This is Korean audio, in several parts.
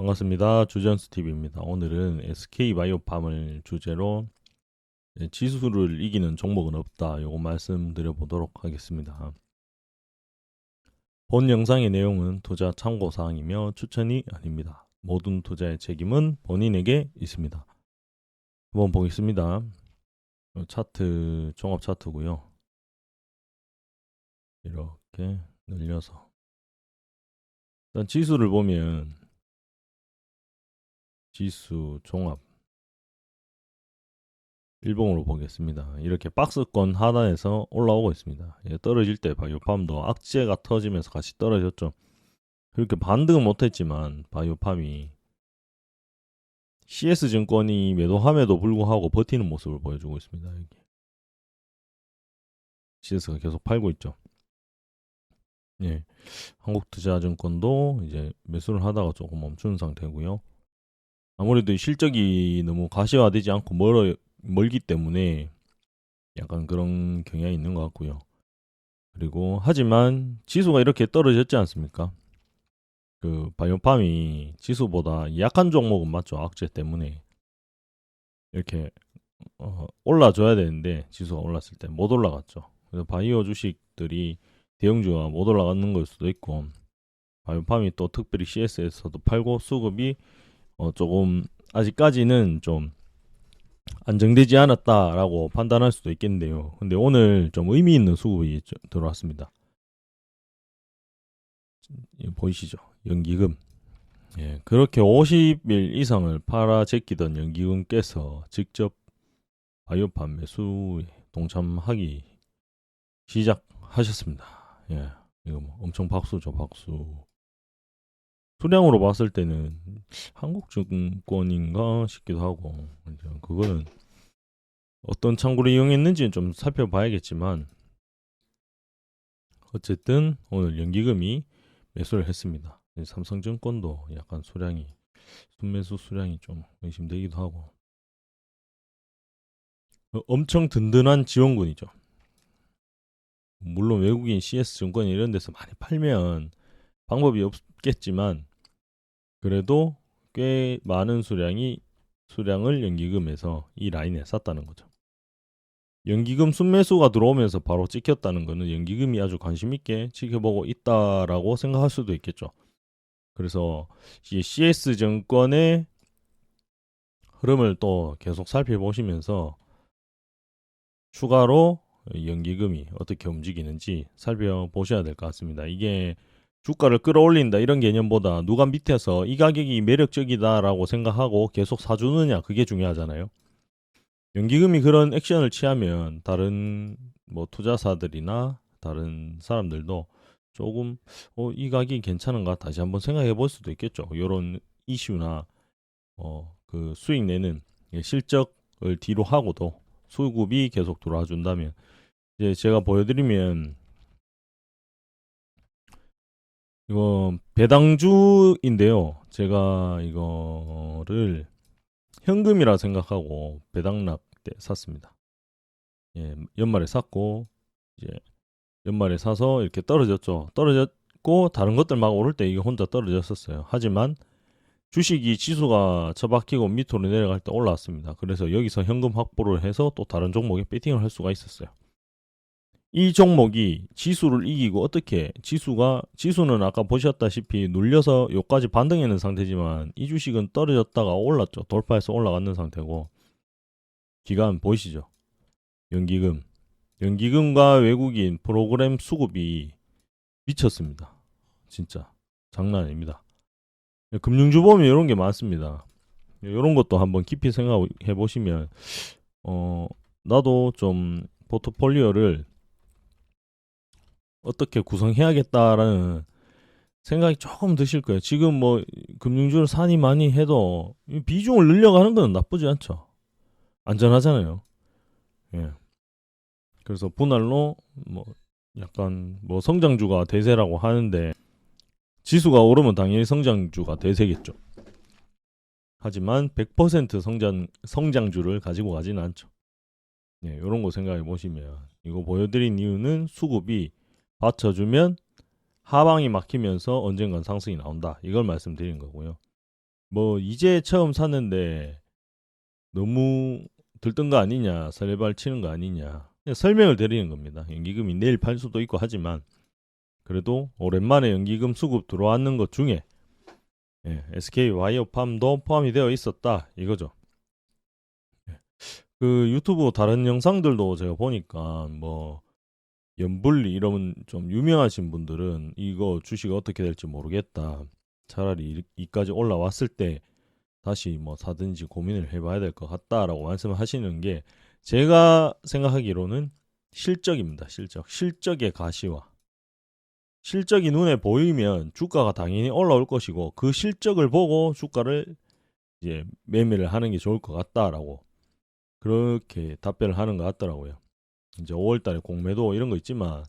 반갑습니다. 주전스TV입니다. 오늘은 SK바이오팜을 주제로 지수를 이기는 종목은 없다. 요거 말씀드려 보도록 하겠습니다. 본 영상의 내용은 투자 참고사항이며 추천이 아닙니다. 모든 투자의 책임은 본인에게 있습니다. 한번 보겠습니다. 차트, 종합 차트고요. 이렇게 늘려서 일단 지수를 보면 지수 종합 일봉으로 보겠습니다. 이렇게 박스권 하단에서 올라오고 있습니다. 떨어질 때 바이오팜도 악재가 터지면서 같이 떨어졌죠. 그렇게 반등은 못했지만 바이오팜이 CS증권이 매도함에도 불구하고 버티는 모습을 보여주고 있습니다. 여기. CS가 계속 팔고 있죠. 예, 한국투자증권도 이제 매수를 하다가 조금 멈추는 상태고요. 아무래도 실적이 너무 가시화되지 않고 멀기 때문에 약간 그런 경향이 있는 것 같고요. 그리고 하지만 지수가 이렇게 떨어졌지 않습니까? 그 바이오팜이 지수보다 약한 종목은 맞죠. 악재 때문에 이렇게 올라줘야 되는데 지수가 올랐을 때 못 올라갔죠. 그래서 바이오 주식들이 대형주가 못 올라가는 걸 수도 있고 바이오팜이 또 특별히 CS에서도 팔고 수급이 조금 아직까지는 좀 안정되지 않았다라고 판단할 수도 있겠는데요. 근데 오늘 좀 의미 있는 수급이 들어왔습니다. 보이시죠? 연기금. 예, 그렇게 50일 이상을 팔아 제끼던 연기금께서 직접 바이오팜 매수에 동참하기 시작하셨습니다. 예, 이거 뭐 엄청 박수죠, 박수. 수량으로 봤을 때는 한국증권인가 싶기도 하고, 그거는 어떤 창구를 이용했는지는 좀 살펴봐야겠지만, 어쨌든 오늘 연기금이 매수를 했습니다. 삼성증권도 약간 순매수 수량이 좀 의심되기도 하고, 엄청 든든한 지원군이죠. 물론 외국인 CS증권 이런 데서 많이 팔면 방법이 없겠지만 그래도 꽤 많은 수량을 연기금에서 이 라인에 샀다는 거죠. 연기금 순매수가 들어오면서 바로 찍혔다는 것은 연기금이 아주 관심 있게 지켜보고 있다라고 생각할 수도 있겠죠. 그래서 CS증권의 흐름을 또 계속 살펴보시면서 추가로 연기금이 어떻게 움직이는지 살펴보셔야 될 것 같습니다. 이게 주가를 끌어올린다 이런 개념보다 누가 밑에서 이 가격이 매력적이다라고 생각하고 계속 사주느냐 그게 중요하잖아요. 연기금이 그런 액션을 취하면 다른 뭐 투자사들이나 다른 사람들도 조금 이 가격이 괜찮은가 다시 한번 생각해 볼 수도 있겠죠. 이런 이슈나 그 수익 내는 실적을 뒤로 하고도 수급이 계속 들어와 준다면 이제 제가 보여드리면 이거 배당주인데요. 제가 이거를 현금이라 생각하고 배당락 때 샀습니다. 예, 연말에 샀고 이제 연말에 사서 이렇게 떨어졌죠. 떨어졌고 다른 것들 막 오를 때 이게 혼자 떨어졌었어요. 하지만 주식이 지수가 처박히고 밑으로 내려갈 때 올라왔습니다. 그래서 여기서 현금 확보를 해서 또 다른 종목에 베팅을 할 수가 있었어요. 이 종목이 지수를 이기고 어떻게 지수는 아까 보셨다시피 눌려서 여기까지 반등했는 상태지만 이 주식은 떨어졌다가 올랐죠. 돌파해서 올라갔는 상태고 기간 보이시죠? 연기금과 외국인 프로그램 수급이 미쳤습니다. 진짜 장난 아닙니다. 금융주 보면 이런 게 많습니다. 이런 것도 한번 깊이 생각해 보시면 나도 좀 포트폴리오를 어떻게 구성해야겠다라는 생각이 조금 드실 거예요. 지금 뭐 금융주를 사니 많이 해도 비중을 늘려가는 건 나쁘지 않죠. 안전하잖아요. 예. 그래서 분할로 뭐 약간 뭐 성장주가 대세라고 하는데 지수가 오르면 당연히 성장주가 대세겠죠. 하지만 100% 성장주를 가지고 가지는 않죠. 예, 이런 거 생각해 보시면 이거 보여드린 이유는 수급이 받쳐주면 하방이 막히면서 언젠간 상승이 나온다. 이걸 말씀드린 거고요. 뭐 이제 처음 샀는데 너무 들뜬 거 아니냐, 설레발 치는 거 아니냐, 그냥 설명을 드리는 겁니다. 연기금이 내일 팔 수도 있고 하지만 그래도 오랜만에 연기금 수급 들어왔는 것 중에 SK 와이어팜도 포함이 되어 있었다 이거죠. 그 유튜브 다른 영상들도 제가 보니까 뭐 연불리 이런 좀 유명하신 분들은 이거 주식 어떻게 될지 모르겠다. 차라리 이까지 올라왔을 때 다시 뭐 사든지 고민을 해봐야 될 것 같다라고 말씀하시는 게 제가 생각하기로는 실적입니다. 실적의 가시화. 실적이 눈에 보이면 주가가 당연히 올라올 것이고 그 실적을 보고 주가를 이제 매매를 하는 게 좋을 것 같다라고 그렇게 답변을 하는 것 같더라고요. 이제 5월달에 공매도 이런 거 있지만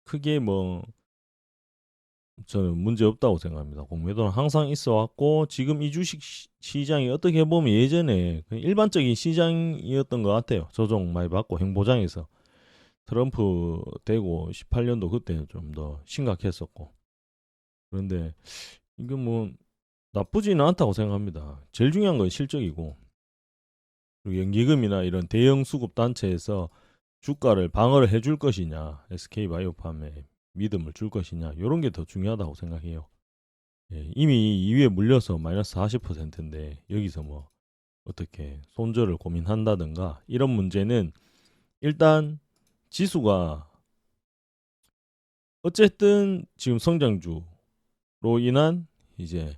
크게 뭐 저는 문제 없다고 생각합니다. 공매도는 항상 있어 왔고 지금 이 주식 시장이 어떻게 보면 예전에 그냥 일반적인 시장이었던 것 같아요. 조정 많이 받고 행보장에서 트럼프 되고 18년도 그때는 좀 더 심각했었고 그런데 이게 뭐 나쁘지는 않다고 생각합니다. 제일 중요한 건 실적이고 그리고 연기금이나 이런 대형 수급 단체에서 주가를 방어를 해줄 것이냐, SK바이오팜에 믿음을 줄 것이냐, 이런 게 더 중요하다고 생각해요. 이미 2위에 물려서 마이너스 40%인데 여기서 뭐 어떻게 손절을 고민한다든가 이런 문제는 일단 지수가 어쨌든 지금 성장주로 인한 이제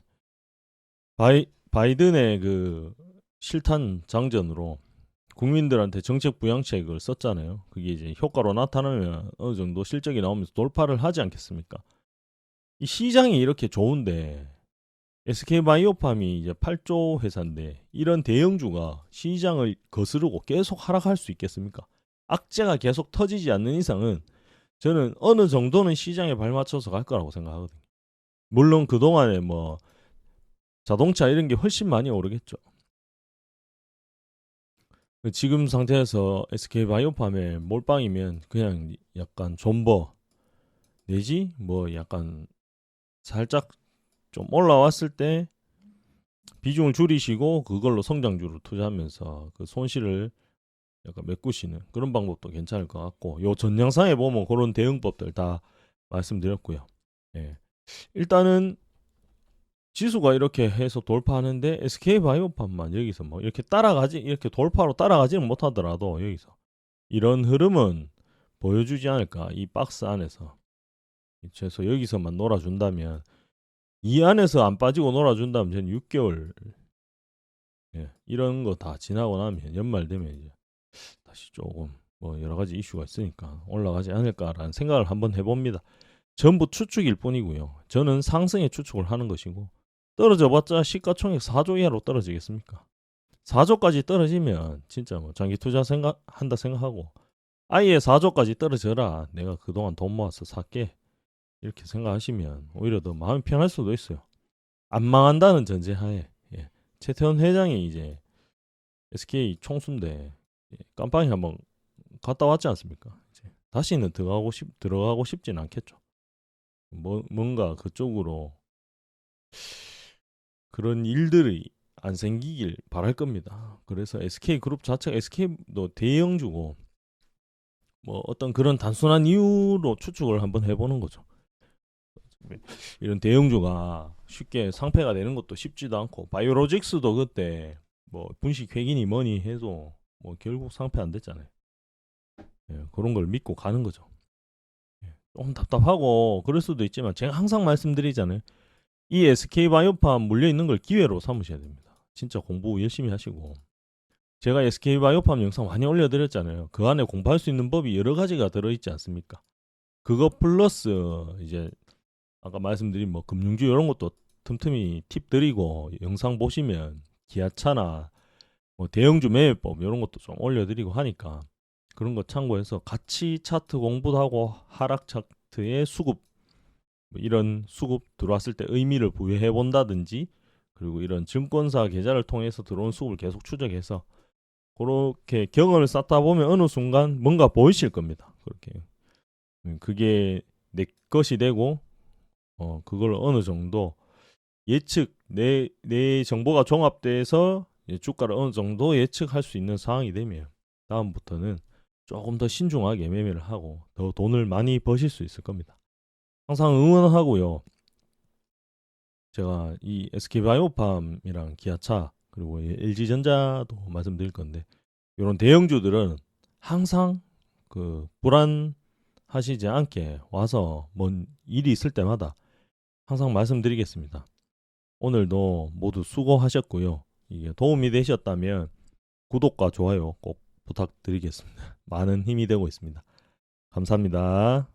바이든의 그 실탄 장전으로 국민들한테 정책 부양책을 썼잖아요. 그게 이제 효과로 나타나면 어느 정도 실적이 나오면서 돌파를 하지 않겠습니까? 이 시장이 이렇게 좋은데 SK바이오팜이 이제 8조 회사인데 이런 대형주가 시장을 거스르고 계속 하락할 수 있겠습니까? 악재가 계속 터지지 않는 이상은 저는 어느 정도는 시장에 발맞춰서 갈 거라고 생각하거든요. 물론 그동안에 뭐 자동차 이런 게 훨씬 많이 오르겠죠. 지금 상태에서 SK바이오팜에 몰빵이면 그냥 약간 존버 내지 뭐 약간 살짝 좀 올라왔을 때 비중을 줄이시고 그걸로 성장주로 투자하면서 그 손실을 약간 메꾸시는 그런 방법도 괜찮을 것 같고 요 전 영상에 보면 그런 대응법들 다 말씀드렸고요. 예. 일단은 지수가 이렇게 해서 돌파하는데 SK바이오팜만 여기서 뭐 이렇게 따라가지 이렇게 돌파로 따라가지는 못하더라도 여기서 이런 흐름은 보여주지 않을까 이 박스 안에서 그래서 여기서만 놀아준다면 이 안에서 안 빠지고 놀아준다면 저는 6개월 이런 거 다 지나고 나면 연말 되면 이제 다시 조금 뭐 여러 가지 이슈가 있으니까 올라가지 않을까라는 생각을 한번 해봅니다. 전부 추측일 뿐이고요. 저는 상승의 추측을 하는 것이고 떨어져봤자 시가총액 4조 이하로 떨어지겠습니까? 4조까지 떨어지면 진짜 뭐 장기 투자 한다 생각하고 아예 4조까지 떨어져라 내가 그동안 돈 모아서 살게 이렇게 생각하시면 오히려 더 마음이 편할 수도 있어요. 안 망한다는 전제하에 최태원 회장이 이제 SK 총수인데 깜빵이 한번 갔다 왔지 않습니까? 이제 다시는 들어가고 싶진 않겠죠. 뭔가 그쪽으로 그런 일들이 안 생기길 바랄 겁니다. 그래서 SK 그룹 자체가 SK도 대형주고 뭐 어떤 그런 단순한 이유로 추측을 한번 해보는 거죠. 이런 대형주가 쉽게 상폐가 되는 것도 쉽지도 않고 바이오로직스도 그때 뭐 분식 회기니 뭐니 해도 뭐 결국 상폐 안 됐잖아요. 그런 걸 믿고 가는 거죠. 좀 답답하고 그럴 수도 있지만 제가 항상 말씀드리잖아요. 이 SK바이오팜 물려있는 걸 기회로 삼으셔야 됩니다. 진짜 공부 열심히 하시고 제가 SK바이오팜 영상 많이 올려드렸잖아요. 그 안에 공부할 수 있는 법이 여러 가지가 들어있지 않습니까? 그거 플러스 이제 아까 말씀드린 뭐 금융주 이런 것도 틈틈이 팁 드리고 영상 보시면 기아차나 뭐 대형주 매매법 이런 것도 좀 올려드리고 하니까 그런 거 참고해서 같이 차트 공부도 하고 하락 차트의 수급 뭐 이런 수급 들어왔을 때 의미를 부여해 본다든지 그리고 이런 증권사 계좌를 통해서 들어온 수급을 계속 추적해서 그렇게 경험을 쌓다 보면 어느 순간 뭔가 보이실 겁니다. 그렇게 그게 내 것이 되고 그걸 어느 정도 예측 내 정보가 종합돼서 주가를 어느 정도 예측할 수 있는 상황이 되면 다음부터는 조금 더 신중하게 매매를 하고 더 돈을 많이 버실 수 있을 겁니다. 항상 응원하고요. 제가 이 SK바이오팜이랑 기아차 그리고 LG전자도 말씀드릴 건데 이런 대형주들은 항상 그 불안하시지 않게 와서 뭔 일이 있을 때마다 항상 말씀드리겠습니다. 오늘도 모두 수고하셨고요. 이게 도움이 되셨다면 구독과 좋아요 꼭 부탁드리겠습니다. 많은 힘이 되고 있습니다. 감사합니다.